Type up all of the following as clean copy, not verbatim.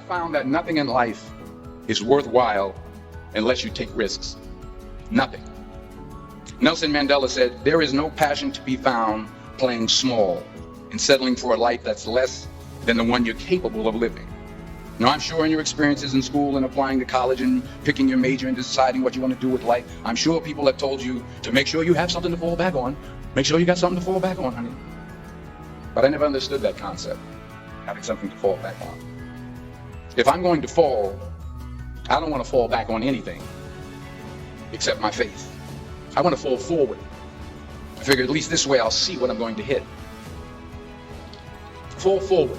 found that nothing in life is worthwhile unless you take risks. Nothing. Nelson Mandela said, there is no passion to be found playing small and settling for a life that's less than the one you're capable of living. Now, I'm sure in your experiences in school and applying to college and picking your major and deciding what you want to do with life, I'm sure people have told you to make sure you have something to fall back on. Make sure you got something to fall back on, honey. But I never understood that concept, having something to fall back on. If I'm going to fall, I don't want to fall back on anything except my faith. I want to fall forward. I figure at least this way I'll see what I'm going to hit. Fall forward.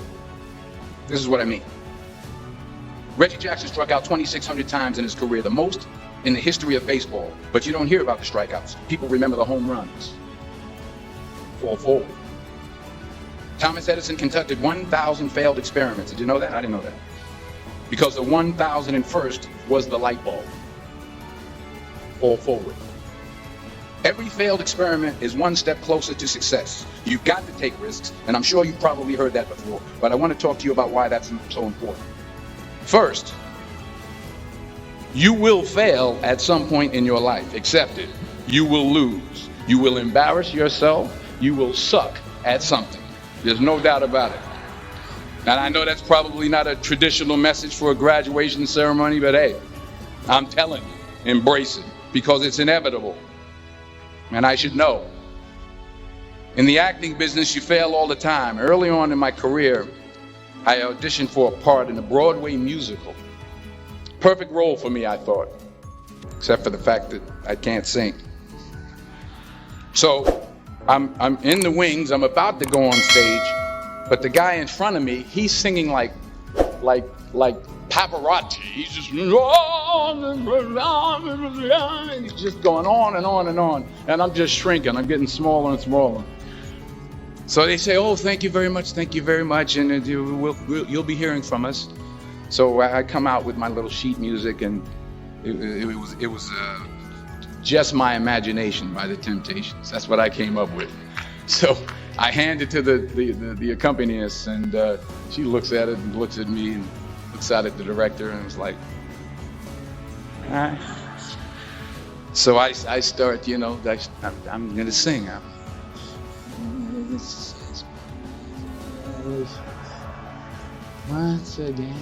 This is what I mean. Reggie Jackson struck out 2,600 times in his career, the most in the history of baseball. But you don't hear about the strikeouts. People remember the home runs. Fall forward. Thomas Edison conducted 1,000 failed experiments. Did you know that? I didn't know that. Because the 1,001st was the light bulb. Fall forward. Every failed experiment is one step closer to success. You've got to take risks, and I'm sure you've probably heard that before, but I want to talk to you about why that's so important. First, you will fail at some point in your life. Accept it. You will lose. You will embarrass yourself. You will suck at something. There's no doubt about it. And I know that's probably not a traditional message for a graduation ceremony, but hey, I'm telling you, embrace it, because it's inevitable. And I should know. In the acting business, you fail all the time. Early on in my career, I auditioned for a part in a Broadway musical. Perfect role for me, I thought, except for the fact that I can't sing. So I'm in the wings, I'm about to go on stage, but the guy in front of me, he's singing like Pavarotti. He's just, and he's just going on and on and on. And I'm just shrinking, I'm getting smaller and smaller. So they say, oh, thank you very much, and you'll be hearing from us. So I come out with my little sheet music, and it was Just My Imagination by the Temptations. That's what I came up with. So I hand it to the accompanist, and she looks at it and looks at me and looks out at the director and was like, all right. So I start, I'm going to sing. Once again,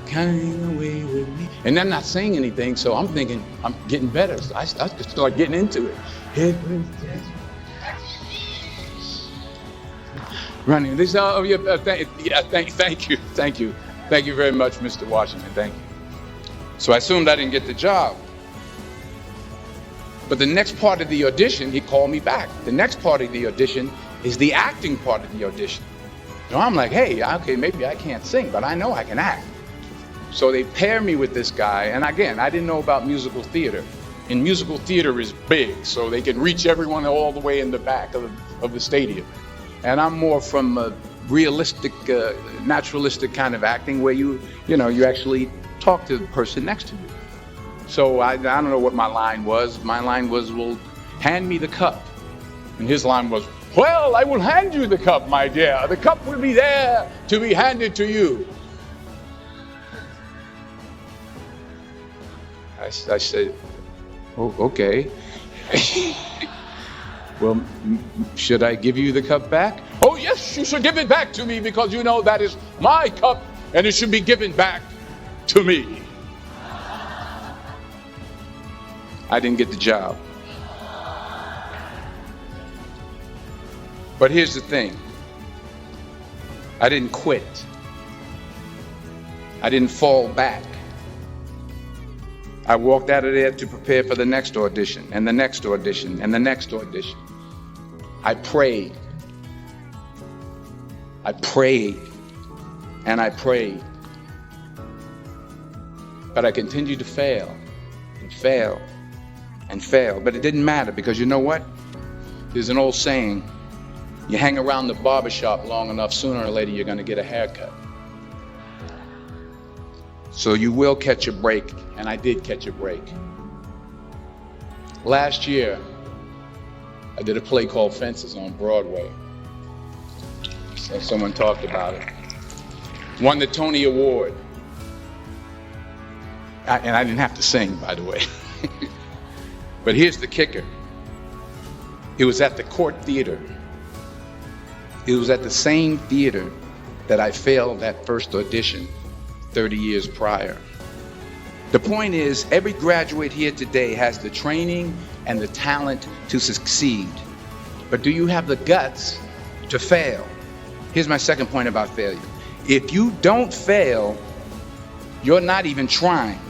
coming away with me. And I'm not saying anything, so I'm thinking I'm getting better. So I start getting into it. Running. This, thank you very much, Mr. Washington. Thank you. So I assumed I didn't get the job. But the next part of the audition, he called me back. The next part of the audition is the acting part of the audition. So I'm like, hey, okay, maybe I can't sing, but I know I can act. So they pair me with this guy, and again, I didn't know about musical theater. And musical theater is big, so they can reach everyone all the way in the back of the stadium. And I'm more from a realistic, naturalistic kind of acting where you actually talk to the person next to you. So I don't know what my line was. My line was, well, hand me the cup. And his line was, well, I will hand you the cup, my dear. The cup will be there to be handed to you. I said, oh, okay. Well, should I give you the cup back? Oh, yes, you should give it back to me, because you know that is my cup and it should be given back to me. I didn't get the job. But here's the thing. I didn't quit. I didn't fall back. I walked out of there to prepare for the next audition, and the next audition, and the next audition. I prayed. I prayed, and I prayed. But I continued to fail, and fail, and fail. But it didn't matter, because you know what? There's an old saying, you hang around the barbershop long enough, sooner or later you're going to get a haircut. So you will catch a break, and I did catch a break. Last year, I did a play called Fences on Broadway. So someone talked about it. won the Tony Award. And I didn't have to sing, by the way. But here's the kicker. It was at the Court Theater. It was at the same theater that I failed that first audition 30 years prior. The point is, every graduate here today has the training and the talent to succeed. But do you have the guts to fail? Here's my second point about failure. If you don't fail, you're not even trying.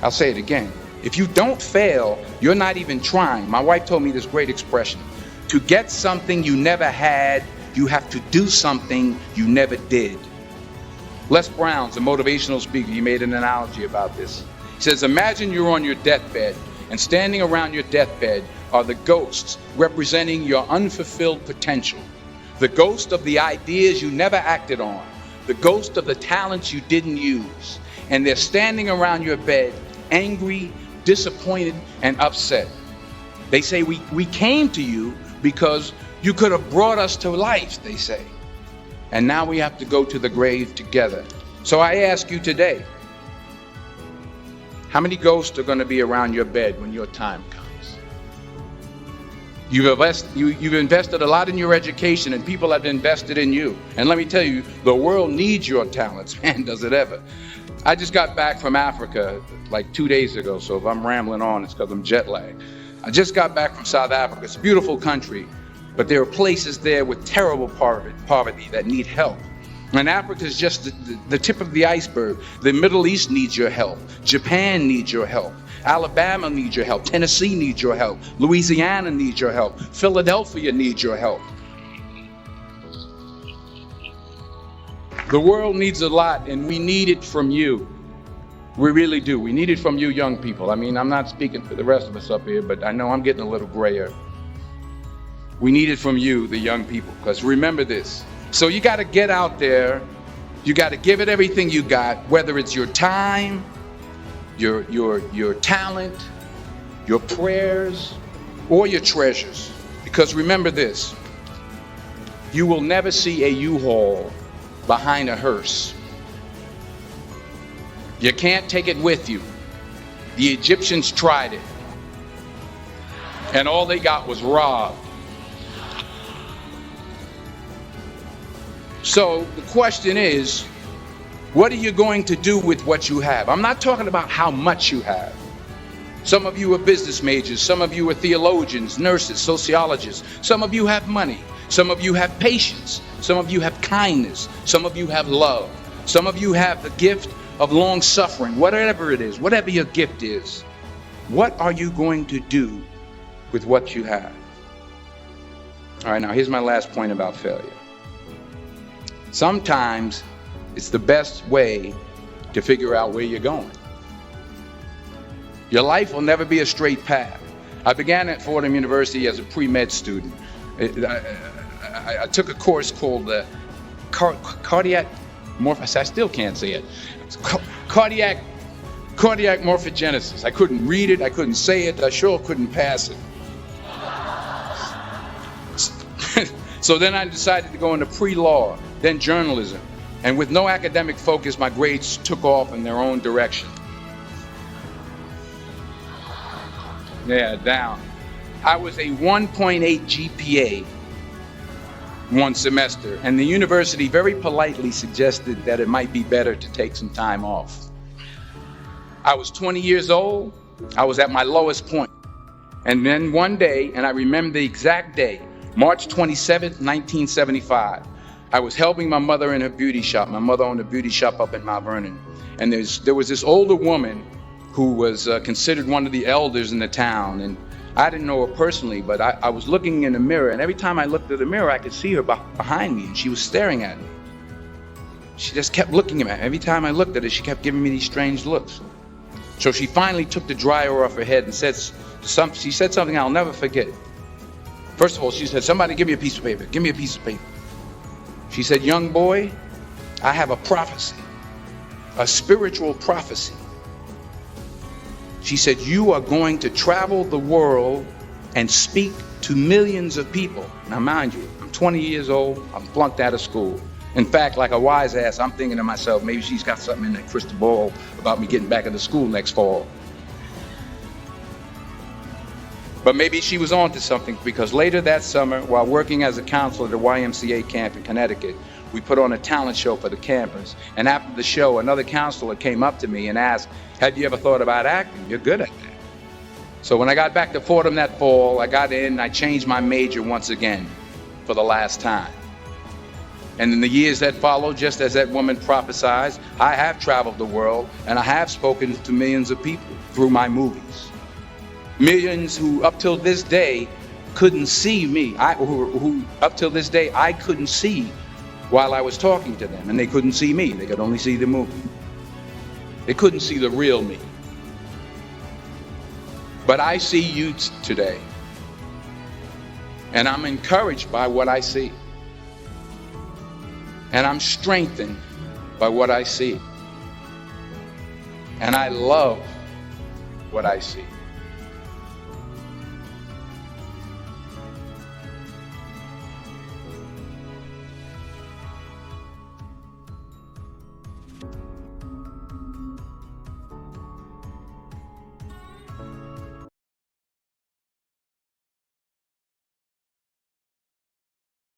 I'll say it again. If you don't fail, you're not even trying. My wife told me this great expression. To get something you never had, you have to do something you never did. Les Brown's a motivational speaker. He made an analogy about this. He says, imagine you're on your deathbed, and standing around your deathbed are the ghosts representing your unfulfilled potential. The ghost of the ideas you never acted on. The ghost of the talents you didn't use. And they're standing around your bed, angry, disappointed, and upset. They say, we came to you because you could have brought us to life, they say. And now we have to go to the grave together. So I ask you today, how many ghosts are going to be around your bed when your time comes? You've invested a lot in your education, and people have invested in you. And let me tell you, the world needs your talents. Man, does it ever. I just got back from Africa like 2 days ago, so if I'm rambling on, it's because I'm jet lagged. I just got back from South Africa. It's a beautiful country, but there are places there with terrible poverty that need help. And Africa is just the tip of the iceberg. The Middle East needs your help. Japan needs your help. Alabama needs your help. Tennessee needs your help. Louisiana needs your help. Philadelphia needs your help. The world needs a lot, and we need it from you. We really do. We need it from you young people. I mean, I'm not speaking for the rest of us up here, but I know I'm getting a little grayer. We need it from you, the young people, because remember this. So you got to get out there. You got to give it everything you got, whether it's your time, your talent, your prayers, or your treasures. Because remember this, you will never see a U-Haul behind a hearse. You can't take it with you. The Egyptians tried it, and all they got was robbed. So the question is, what are you going to do with what you have? I'm not talking about how much you have. Some of you are business majors. Some of you are theologians, nurses, sociologists. Some of you have money. Some of you have patience. Some of you have kindness. Some of you have love. Some of you have the gift of long suffering. Whatever it is, whatever your gift is, what are you going to do with what you have? All right, now here's my last point about failure. Sometimes it's the best way to figure out where you're going. Your life will never be a straight path. I began at Fordham University as a pre-med student. I took a course called cardiac morphogenesis. I still can't say it. Cardiac morphogenesis. I couldn't read it. I couldn't say it. I sure couldn't pass it. So then I decided to go into pre-law, then journalism. And with no academic focus, my grades took off in their own direction. Yeah, down. I was a 1.8 GPA one semester, and the university very politely suggested that it might be better to take some time off. I was 20 years old. I was at my lowest point. And then one day, and I remember the exact day, March 27th, 1975, I was helping my mother in her beauty shop. My mother owned a beauty shop up in Mount Vernon. And there was this older woman who was considered one of the elders in the town. And I didn't know her personally, but I was looking in the mirror. And every time I looked at the mirror, I could see her behind me. And she was staring at me. She just kept looking at me. Every time I looked at her, she kept giving me these strange looks. So she finally took the dryer off her head and she said something I'll never forget. First of all, she said, "Somebody give me a piece of paper. Give me a piece of paper." She said, "Young boy, I have a prophecy, a spiritual prophecy." She said, "You are going to travel the world and speak to millions of people." Now, mind you, I'm 20 years old. I'm flunked out of school. In fact, like a wise ass, I'm thinking to myself, maybe she's got something in that crystal ball about me getting back into school next fall. But maybe she was on to something, because later that summer, while working as a counselor at a YMCA camp in Connecticut, we put on a talent show for the campers. And after the show, another counselor came up to me and asked, "Have you ever thought about acting? You're good at that." So when I got back to Fordham that fall, I got in and I changed my major once again for the last time. And in the years that followed, just as that woman prophesied, I have traveled the world and I have spoken to millions of people through my movies. Millions who up till this day couldn't see me, who up till this day I couldn't see while I was talking to them, and they couldn't see me. They could only see the movie. They couldn't see the real me. But I see you today, and I'm encouraged by what I see, and I'm strengthened by what I see, and I love what I see.